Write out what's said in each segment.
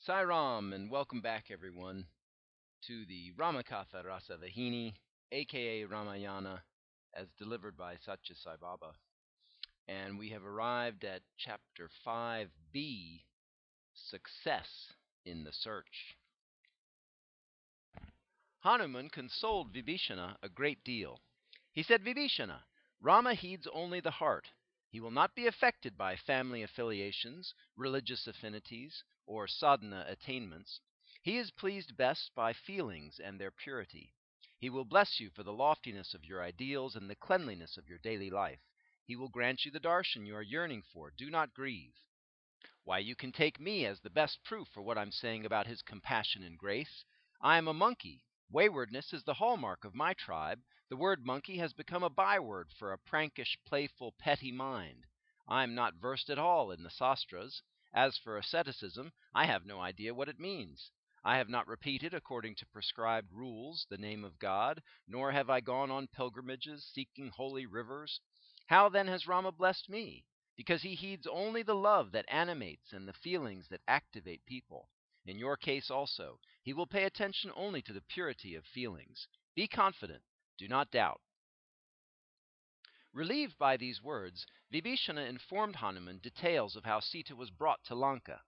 Sai Ram, and welcome back, everyone, to the Ramakatha Rasavahini, aka Ramayana, as delivered by Satya Sai Baba. And we have arrived at Chapter 5b, Success in the Search. Hanuman consoled Vibhishana a great deal. He said, Vibhishana, Rama heeds only the heart. He will not be affected by family affiliations, religious affinities, or sadhana attainments. He is pleased best by feelings and their purity. He will bless you for the loftiness of your ideals and the cleanliness of your daily life. He will grant you the darshan you are yearning for. Do not grieve. Why, you can take me as the best proof for what I'm saying about his compassion and grace. I am a monkey. Waywardness is the hallmark of my tribe. The word monkey has become a byword for a prankish, playful, petty mind. I am not versed at all in the sastras. As for asceticism, I have no idea what it means. I have not repeated, according to prescribed rules, the name of God, nor have I gone on pilgrimages seeking holy rivers. How then has Rama blessed me? Because he heeds only the love that animates and the feelings that activate people. In your case also, he will pay attention only to the purity of feelings. Be confident. Do not doubt. Relieved by these words, Vibhishana informed Hanuman details of how Sita was brought to Lanka.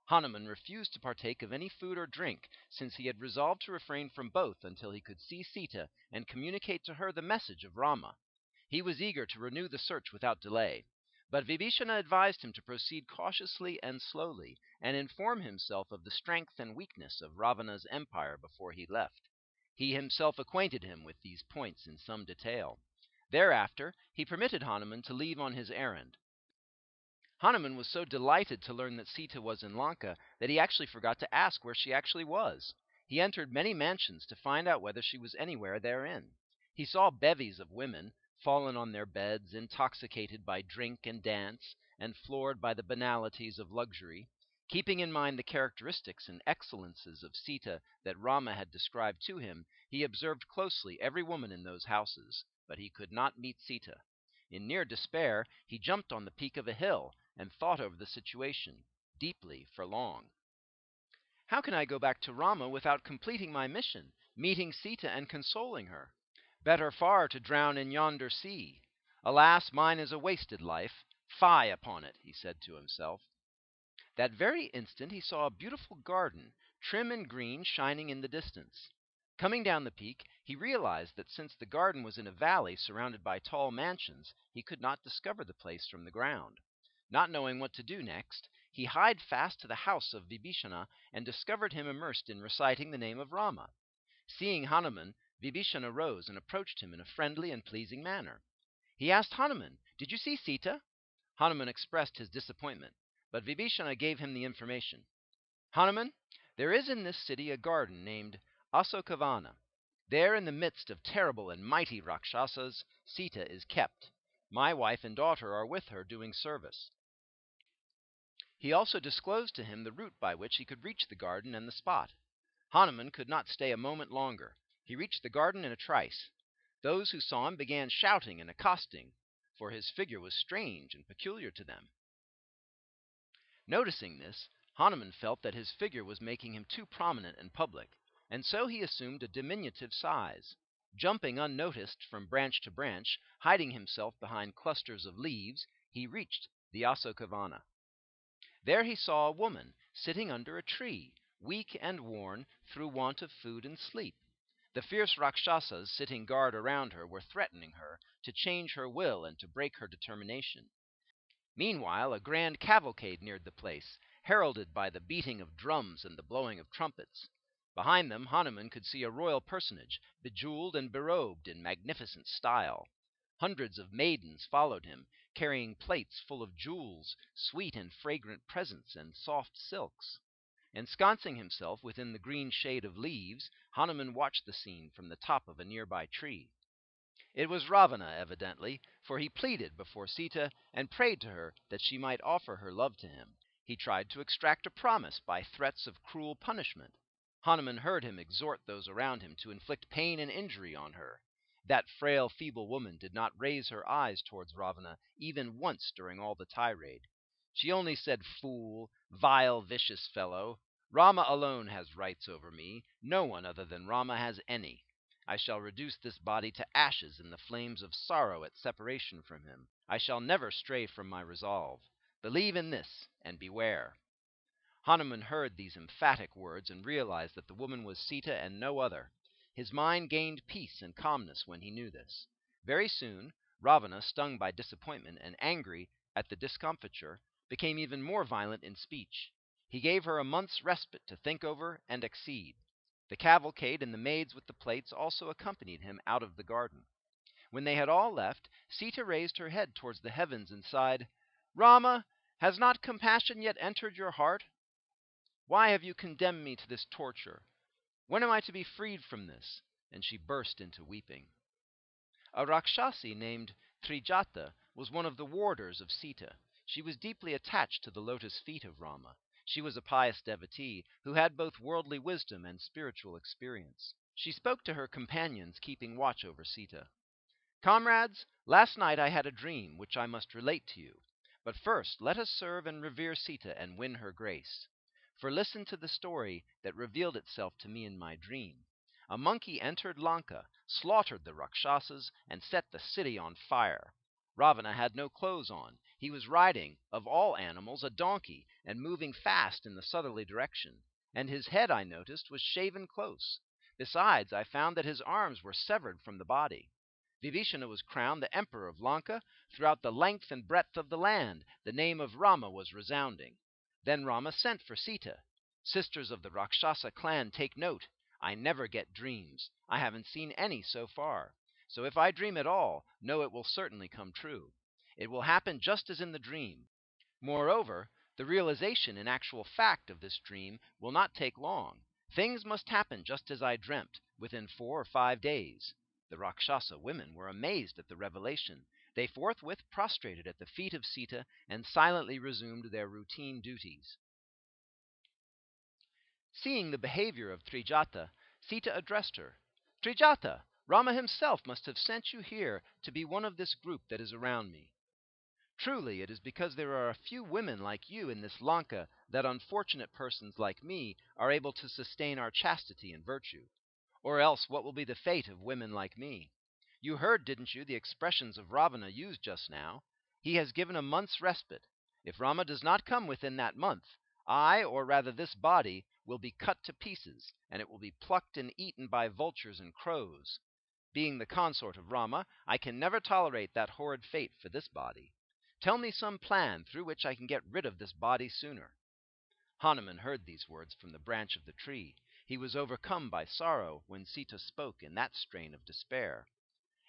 Hanuman refused to partake of any food or drink, since he had resolved to refrain from both until he could see Sita and communicate to her the message of Rama. He was eager to renew the search without delay. But Vibhishana advised him to proceed cautiously and slowly, and inform himself of the strength and weakness of Ravana's empire before he left. He himself acquainted him with these points in some detail. Thereafter, he permitted Hanuman to leave on his errand. Hanuman was so delighted to learn that Sita was in Lanka that he actually forgot to ask where she actually was. He entered many mansions to find out whether she was anywhere therein. He saw bevies of women, fallen on their beds, intoxicated by drink and dance, and floored by the banalities of luxury. Keeping in mind the characteristics and excellences of Sita that Rama had described to him, he observed closely every woman in those houses, but he could not meet Sita. In near despair, he jumped on the peak of a hill and thought over the situation, deeply, for long. How can I go back to Rama without completing my mission, meeting Sita and consoling her? Better far to drown in yonder sea. Alas, mine is a wasted life. Fie upon it, he said to himself. That very instant he saw a beautiful garden, trim and green, shining in the distance. Coming down the peak, he realized that since the garden was in a valley surrounded by tall mansions, he could not discover the place from the ground. Not knowing what to do next, he hied fast to the house of Vibhishana and discovered him immersed in reciting the name of Rama. Seeing Hanuman, Vibhishana rose and approached him in a friendly and pleasing manner. He asked Hanuman, "Did you see Sita?" Hanuman expressed his disappointment, but Vibhishana gave him the information. "Hanuman, there is in this city a garden named Asokavana. There, in the midst of terrible and mighty Rakshasas, Sita is kept. My wife and daughter are with her doing service." He also disclosed to him the route by which he could reach the garden and the spot. Hanuman could not stay a moment longer. He reached the garden in a trice. Those who saw him began shouting and accosting, for his figure was strange and peculiar to them. Noticing this, Hanuman felt that his figure was making him too prominent and public, and so he assumed a diminutive size. Jumping unnoticed from branch to branch, hiding himself behind clusters of leaves, he reached the Asokavana. There he saw a woman sitting under a tree, weak and worn through want of food and sleep. The fierce Rakshasas sitting guard around her were threatening her to change her will and to break her determination. Meanwhile, a grand cavalcade neared the place, heralded by the beating of drums and the blowing of trumpets. Behind them, Hanuman could see a royal personage, bejeweled and berobed in magnificent style. Hundreds of maidens followed him, carrying plates full of jewels, sweet and fragrant presents, and soft silks. Ensconcing himself within the green shade of leaves, Hanuman watched the scene from the top of a nearby tree. It was Ravana, evidently, for he pleaded before Sita and prayed to her that she might offer her love to him. He tried to extract a promise by threats of cruel punishment. Hanuman heard him exhort those around him to inflict pain and injury on her. That frail, feeble woman did not raise her eyes towards Ravana even once during all the tirade. She only said, "Fool, vile, vicious fellow." Rama alone has rights over me. No one other than Rama has any. I shall reduce this body to ashes in the flames of sorrow at separation from him. I shall never stray from my resolve. Believe in this, and beware." Hanuman heard these emphatic words and realized that the woman was Sita and no other. His mind gained peace and calmness when he knew this. Very soon, Ravana, stung by disappointment and angry at the discomfiture, became even more violent in speech. He gave her a month's respite to think over and accede. The cavalcade and the maids with the plates also accompanied him out of the garden. When they had all left, Sita raised her head towards the heavens and sighed, "Rama, has not compassion yet entered your heart? Why have you condemned me to this torture? When am I to be freed from this?" And she burst into weeping. A Rakshasi named Trijata was one of the warders of Sita. She was deeply attached to the lotus feet of Rama. She was a pious devotee who had both worldly wisdom and spiritual experience. She spoke to her companions keeping watch over Sita. "Comrades, last night I had a dream which I must relate to you. But first let us serve and revere Sita and win her grace. For listen to the story that revealed itself to me in my dream. A monkey entered Lanka, slaughtered the Rakshasas, and set the city on fire. Ravana had no clothes on. He was riding, of all animals, a donkey, and moving fast in the southerly direction. And his head, I noticed, was shaven close. Besides, I found that his arms were severed from the body. Vibhishana was crowned the emperor of Lanka. Throughout the length and breadth of the land, the name of Rama was resounding. Then Rama sent for Sita. Sisters of the Rakshasa clan, take note. I never get dreams. I haven't seen any so far. So if I dream at all, know it will certainly come true. It will happen just as in the dream. Moreover, the realization in actual fact of this dream will not take long. Things must happen just as I dreamt, within 4 or 5 days." The Rakshasa women were amazed at the revelation. They forthwith prostrated at the feet of Sita and silently resumed their routine duties. Seeing the behavior of Trijata, Sita addressed her. "Trijata, Rama himself must have sent you here to be one of this group that is around me. Truly, it is because there are a few women like you in this Lanka that unfortunate persons like me are able to sustain our chastity and virtue. Or else what will be the fate of women like me? You heard, didn't you, the expressions of Ravana used just now? He has given a month's respite. If Rama does not come within that month, I, or rather this body, will be cut to pieces, and it will be plucked and eaten by vultures and crows. Being the consort of Rama, I can never tolerate that horrid fate for this body. Tell me some plan through which I can get rid of this body sooner." Hanuman heard these words from the branch of the tree. He was overcome by sorrow when Sita spoke in that strain of despair.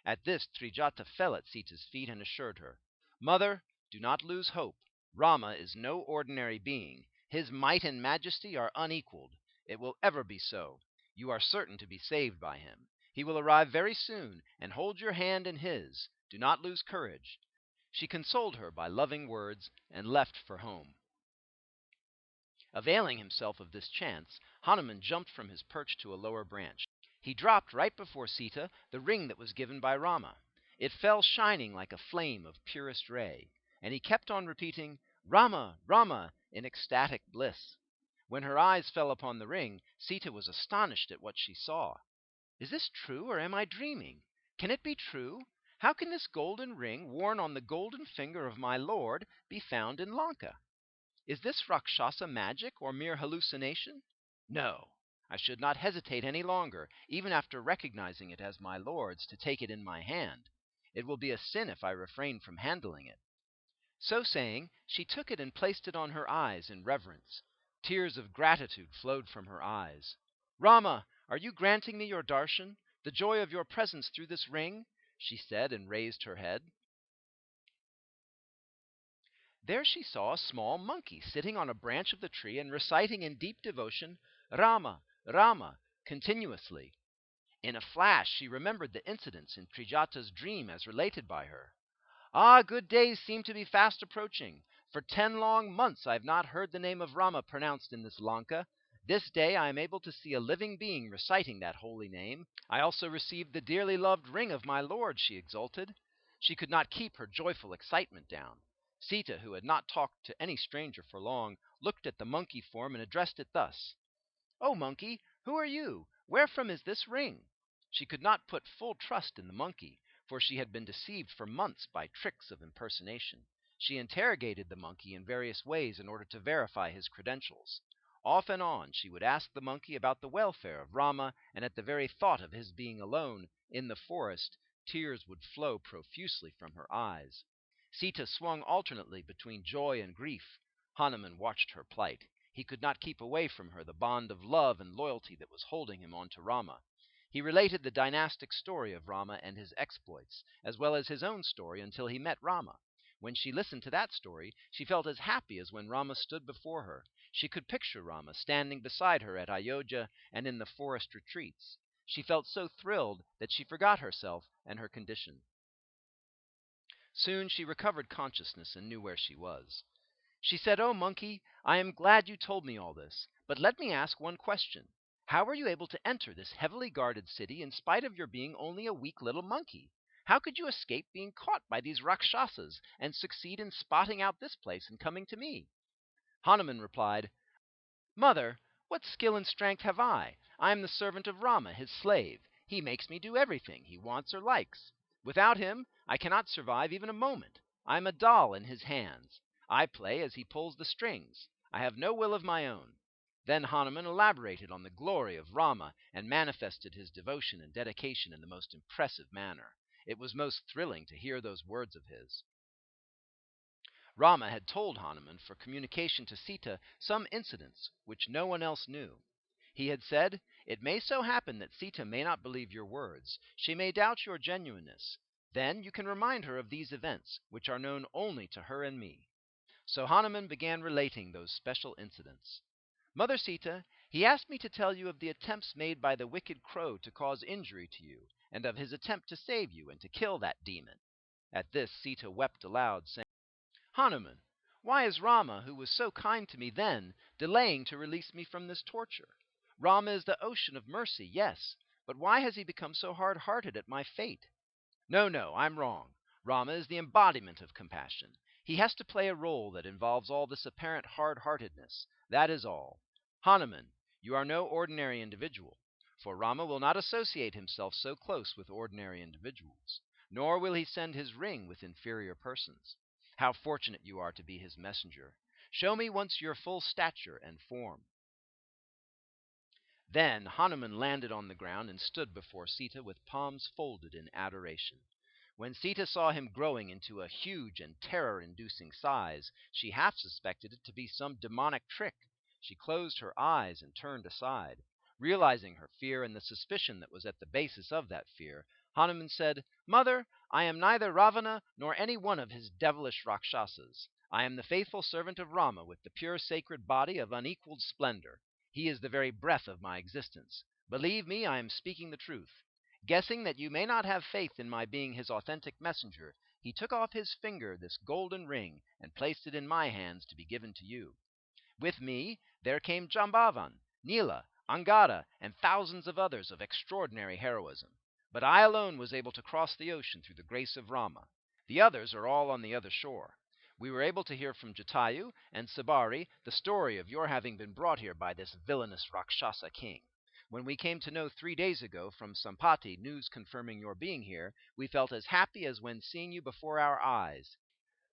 At this, Trijata fell at Sita's feet and assured her, "Mother, do not lose hope. Rama is no ordinary being. His might and majesty are unequaled. It will ever be so. You are certain to be saved by him. He will arrive very soon, and hold your hand in his. Do not lose courage." She consoled her by loving words and left for home. Availing himself of this chance, Hanuman jumped from his perch to a lower branch. He dropped right before Sita the ring that was given by Rama. It fell shining like a flame of purest ray, and he kept on repeating, "Rama, Rama," in ecstatic bliss. When her eyes fell upon the ring, Sita was astonished at what she saw. "Is this true, or am I dreaming? Can it be true? How can this golden ring, worn on the golden finger of my lord, be found in Lanka? Is this Rakshasa magic or mere hallucination? No, I should not hesitate any longer, even after recognizing it as my lord's, to take it in my hand. It will be a sin if I refrain from handling it." So saying, she took it and placed it on her eyes in reverence. Tears of gratitude flowed from her eyes. "Rama, are you granting me your darshan, the joy of your presence through this ring?" she said, and raised her head. There she saw a small monkey sitting on a branch of the tree and reciting in deep devotion, "Rama, Rama," continuously. In a flash she remembered the incidents in Trijata's dream as related by her. "Ah, good days seem to be fast approaching. For 10 long months I have not heard the name of Rama pronounced in this Lanka. This day I am able to see a living being reciting that holy name. I also received the dearly loved ring of my lord," she exulted. She could not keep her joyful excitement down. Sita, who had not talked to any stranger for long, looked at the monkey form and addressed it thus: "O monkey, who are you? Wherefrom is this ring?" She could not put full trust in the monkey, for she had been deceived for months by tricks of impersonation. She interrogated the monkey in various ways in order to verify his credentials. Off and on she would ask the monkey about the welfare of Rama, and at the very thought of his being alone in the forest, tears would flow profusely from her eyes. Sita swung alternately between joy and grief. Hanuman watched her plight. He could not keep away from her the bond of love and loyalty that was holding him on to Rama. He related the dynastic story of Rama and his exploits, as well as his own story until he met Rama. When she listened to that story, she felt as happy as when Rama stood before her. She could picture Rama standing beside her at Ayodhya and in the forest retreats. She felt so thrilled that she forgot herself and her condition. Soon she recovered consciousness and knew where she was. She said, "Oh, monkey, I am glad you told me all this, but let me ask one question. How were you able to enter this heavily guarded city in spite of your being only a weak little monkey? How could you escape being caught by these Rakshasas and succeed in spotting out this place and coming to me?" Hanuman replied, "Mother, what skill and strength have I? I am the servant of Rama, his slave. He makes me do everything he wants or likes. Without him, I cannot survive even a moment. I am a doll in his hands. I play as he pulls the strings. I have no will of my own." Then Hanuman elaborated on the glory of Rama and manifested his devotion and dedication in the most impressive manner. It was most thrilling to hear those words of his. Rama had told Hanuman for communication to Sita some incidents which no one else knew. He had said, "It may so happen that Sita may not believe your words. She may doubt your genuineness. Then you can remind her of these events, which are known only to her and me." So Hanuman began relating those special incidents. "Mother Sita, he asked me to tell you of the attempts made by the wicked crow to cause injury to you, and of his attempt to save you and to kill that demon." At this Sita wept aloud, saying, "Hanuman, why is Rama, who was so kind to me then, delaying to release me from this torture? Rama is the ocean of mercy, yes, but why has he become so hard-hearted at my fate? No, I'm wrong. Rama is the embodiment of compassion. He has to play a role that involves all this apparent hard-heartedness. That is all. Hanuman, you are no ordinary individual, for Rama will not associate himself so close with ordinary individuals, nor will he send his ring with inferior persons. How fortunate you are to be his messenger. Show me once your full stature and form." Then Hanuman landed on the ground and stood before Sita with palms folded in adoration. When Sita saw him growing into a huge and terror-inducing size, she half suspected it to be some demonic trick. She closed her eyes and turned aside. Realizing her fear and the suspicion that was at the basis of that fear, Hanuman said, "Mother, I am neither Ravana nor any one of his devilish Rakshasas. I am the faithful servant of Rama with the pure sacred body of unequaled splendor. He is the very breath of my existence. Believe me, I am speaking the truth." Guessing that you may not have faith in my being his authentic messenger, he took off his finger this golden ring and placed it in my hands to be given to you. With me there came Jambavan, Nila, Angada, and thousands of others of extraordinary heroism. But I alone was able to cross the ocean through the grace of Rama. The others are all on the other shore. We were able to hear from Jatayu and Sabari the story of your having been brought here by this villainous Rakshasa king. When we came to know 3 days ago from Sampati news confirming your being here, we felt as happy as when seeing you before our eyes.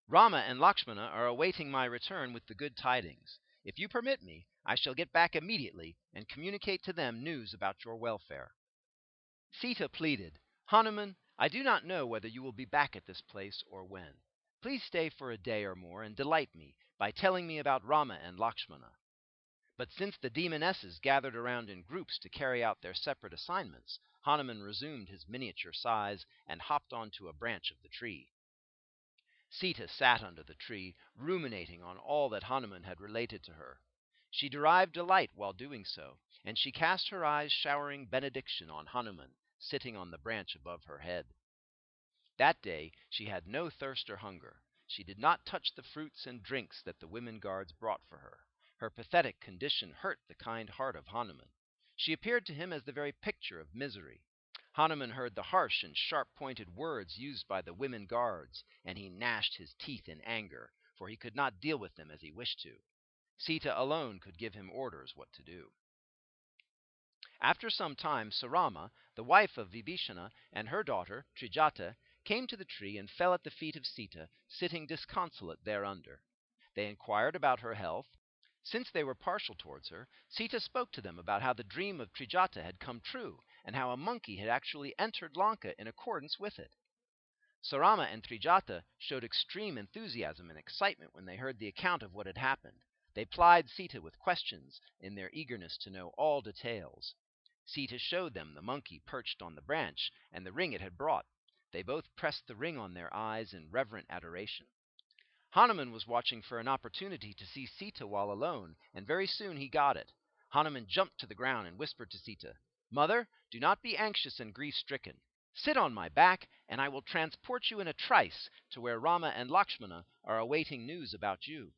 Rama and Lakshmana are awaiting my return with the good tidings. If you permit me, I shall get back immediately and communicate to them news about your welfare." Sita pleaded, "Hanuman, I do not know whether you will be back at this place or when. Please stay for a day or more and delight me by telling me about Rama and Lakshmana." But since the demonesses gathered around in groups to carry out their separate assignments, Hanuman resumed his miniature size and hopped onto a branch of the tree. Sita sat under the tree, ruminating on all that Hanuman had related to her. She derived delight while doing so, and she cast her eyes showering benediction on Hanuman, sitting on the branch above her head. That day she had no thirst or hunger. She did not touch the fruits and drinks that the women guards brought for her. Her pathetic condition hurt the kind heart of Hanuman. She appeared to him as the very picture of misery. Hanuman heard the harsh and sharp-pointed words used by the women guards, and he gnashed his teeth in anger. for he could not deal with them as he wished to. Sita alone could give him orders what to do. After some time, Sarama, the wife of Vibhishana, and her daughter, Trijata, came to the tree and fell at the feet of Sita, sitting disconsolate thereunder. They inquired about her health. Since they were partial towards her, Sita spoke to them about how the dream of Trijata had come true, and how a monkey had actually entered Lanka in accordance with it. Sarama and Trijata showed extreme enthusiasm and excitement when they heard the account of what had happened. They plied Sita with questions in their eagerness to know all details. Sita showed them the monkey perched on the branch and the ring it had brought. They both pressed the ring on their eyes in reverent adoration. Hanuman was watching for an opportunity to see Sita while alone, and very soon he got it. Hanuman jumped to the ground and whispered to Sita, "Mother, do not be anxious and grief-stricken. Sit on my back, and I will transport you in a trice to where Rama and Lakshmana are awaiting news about you."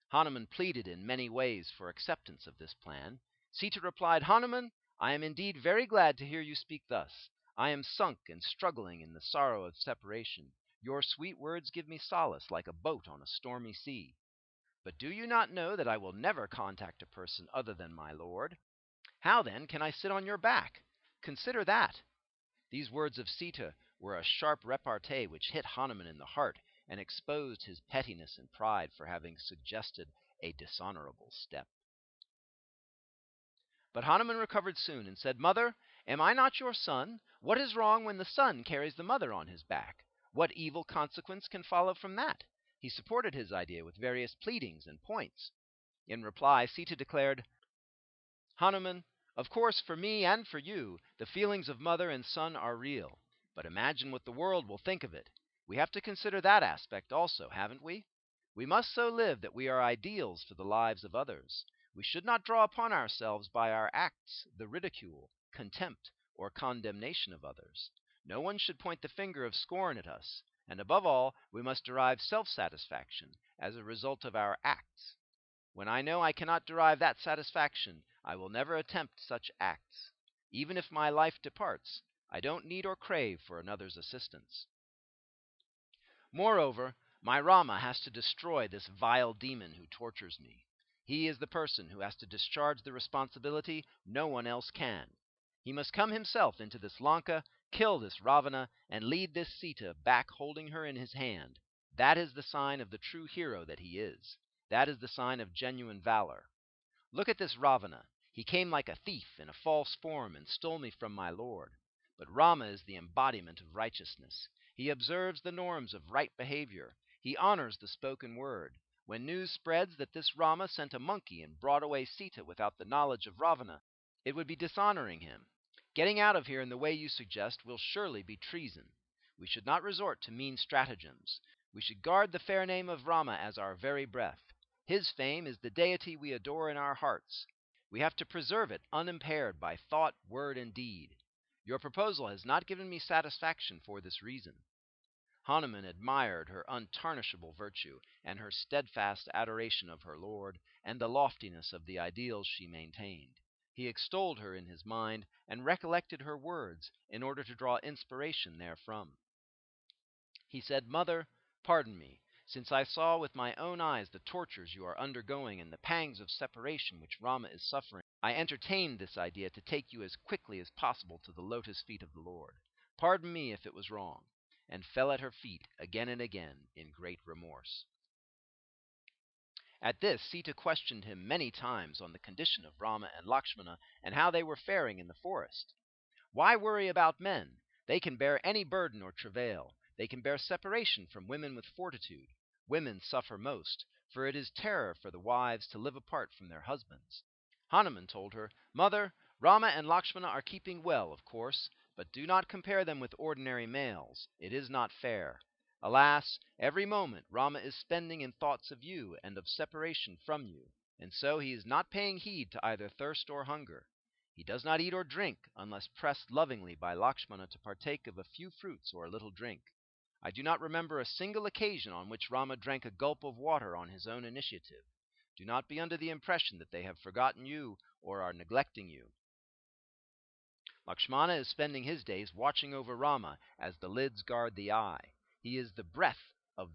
Hanuman pleaded in many ways for acceptance of this plan. Sita replied, "Hanuman, I am indeed very glad to hear you speak thus. I am sunk and struggling in the sorrow of separation. Your sweet words give me solace like a boat on a stormy sea. But do you not know that I will never contact a person other than my Lord? How, then, can I sit on your back? Consider that." These words of Sita were a sharp repartee which hit Hanuman in the heart and exposed his pettiness and pride for having suggested a dishonorable step. But Hanuman recovered soon and said, "Mother, am I not your son? What is wrong when the son carries the mother on his back? What evil consequence can follow from that?" He supported his idea with various pleadings and points. In reply, Sita declared, "Hanuman, of course for me and for you, the feelings of mother and son are real. But imagine what the world will think of it. We have to consider that aspect also, haven't we? We must so live that we are ideals for the lives of others. We should not draw upon ourselves by our acts the ridicule, contempt, or condemnation of others. No one should point the finger of scorn at us, and above all, we must derive self-satisfaction as a result of our acts. When I know I cannot derive that satisfaction, I will never attempt such acts. Even if my life departs, I don't need or crave for another's assistance. Moreover, my Rama has to destroy this vile demon who tortures me. He is the person who has to discharge the responsibility. No one else can. He must come himself into this Lanka, kill this Ravana, and lead this Sita back holding her in his hand. That is the sign of the true hero that he is. That is the sign of genuine valor. Look at this Ravana. He came like a thief in a false form and stole me from my Lord. But Rama is the embodiment of righteousness. He observes the norms of right behavior. He honors the spoken word. When news spreads that this Rama sent a monkey and brought away Sita without the knowledge of Ravana, it would be dishonoring him. Getting out of here in the way you suggest will surely be treason. We should not resort to mean stratagems. We should guard the fair name of Rama as our very breath. His fame is the deity we adore in our hearts. We have to preserve it unimpaired by thought, word, and deed. Your proposal has not given me satisfaction for this reason." Hanuman admired her untarnishable virtue, and her steadfast adoration of her Lord, and the loftiness of the ideals she maintained. He extolled her in his mind, and recollected her words in order to draw inspiration therefrom. He said, "Mother, pardon me. Since I saw with my own eyes the tortures you are undergoing and the pangs of separation which Rama is suffering, I entertained this idea to take you as quickly as possible to the lotus feet of the Lord. Pardon me if it was wrong," and fell at her feet again and again in great remorse. At this, Sita questioned him many times on the condition of Rama and Lakshmana and how they were faring in the forest. "Why worry about men? They can bear any burden or travail. They can bear separation from women with fortitude. Women suffer most, for it is terror for the wives to live apart from their husbands." Hanuman told her, "Mother, Rama and Lakshmana are keeping well, of course, but do not compare them with ordinary males. It is not fair. Alas, every moment Rama is spending in thoughts of you and of separation from you, and so he is not paying heed to either thirst or hunger. He does not eat or drink unless pressed lovingly by Lakshmana to partake of a few fruits or a little drink. I do not remember a single occasion on which Rama drank a gulp of water on his own initiative. Do not be under the impression that they have forgotten you or are neglecting you. Lakshmana is spending his days watching over Rama as the lids guard the eye. He is the breath of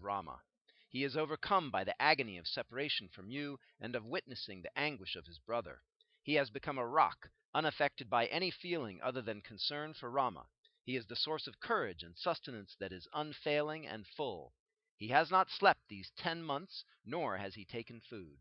Rama. He is overcome by the agony of separation from you and of witnessing the anguish of his brother. He has become a rock, unaffected by any feeling other than concern for Rama. He is the source of courage and sustenance that is unfailing and full. He has not slept these 10 months, nor has he taken food."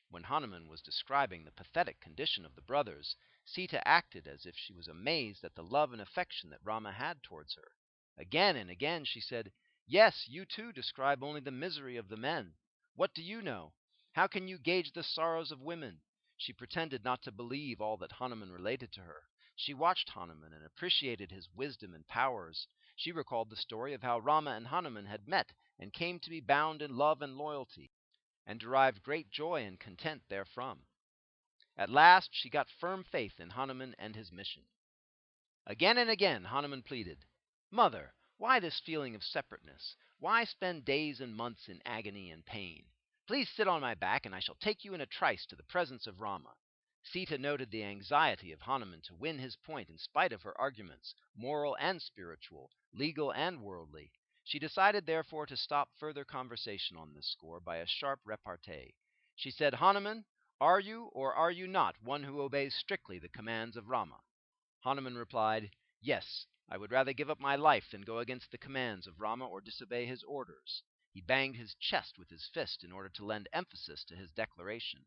When Hanuman was describing the pathetic condition of the brothers, Sita acted as if she was amazed at the love and affection that Rama had towards her. Again and again she said, "Yes, you too describe only the misery of the men. What do you know? How can you gauge the sorrows of women?" She pretended not to believe all that Hanuman related to her. She watched Hanuman and appreciated his wisdom and powers. She recalled the story of how Rama and Hanuman had met and came to be bound in love and loyalty, and derived great joy and content therefrom. At last she got firm faith in Hanuman and his mission. Again and again Hanuman pleaded, "Mother, why this feeling of separateness? Why spend days and months in agony and pain? Please sit on my back, and I shall take you in a trice to the presence of Rama." Sita noted the anxiety of Hanuman to win his point in spite of her arguments, moral and spiritual, legal and worldly. She decided therefore to stop further conversation on this score by a sharp repartee. She said, "Hanuman, are you or are you not one who obeys strictly the commands of Rama?" Hanuman replied, "Yes, I would rather give up my life than go against the commands of Rama or disobey his orders." He banged his chest with his fist in order to lend emphasis to his declaration.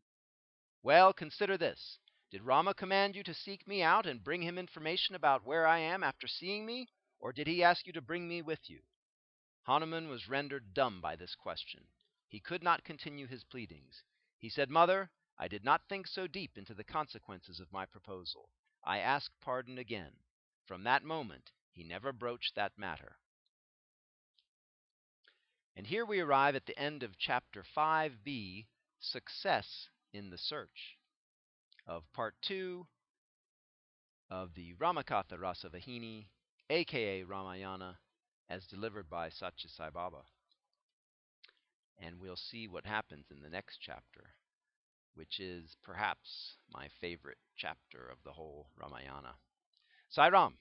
"Well, consider this. Did Rama command you to seek me out and bring him information about where I am after seeing me, or did he ask you to bring me with you?" Hanuman was rendered dumb by this question. He could not continue his pleadings. He said, "Mother, I did not think so deep into the consequences of my proposal. I ask pardon again." From that moment he never broached that matter. And here we arrive at the end of Chapter 5b, Success in the Search, of Part 2 of the Ramakatha Rasavahini, aka Ramayana, as delivered by Satya Sai Baba. And we'll see what happens in the next chapter, which is perhaps my favorite chapter of the whole Ramayana. Sai Ram.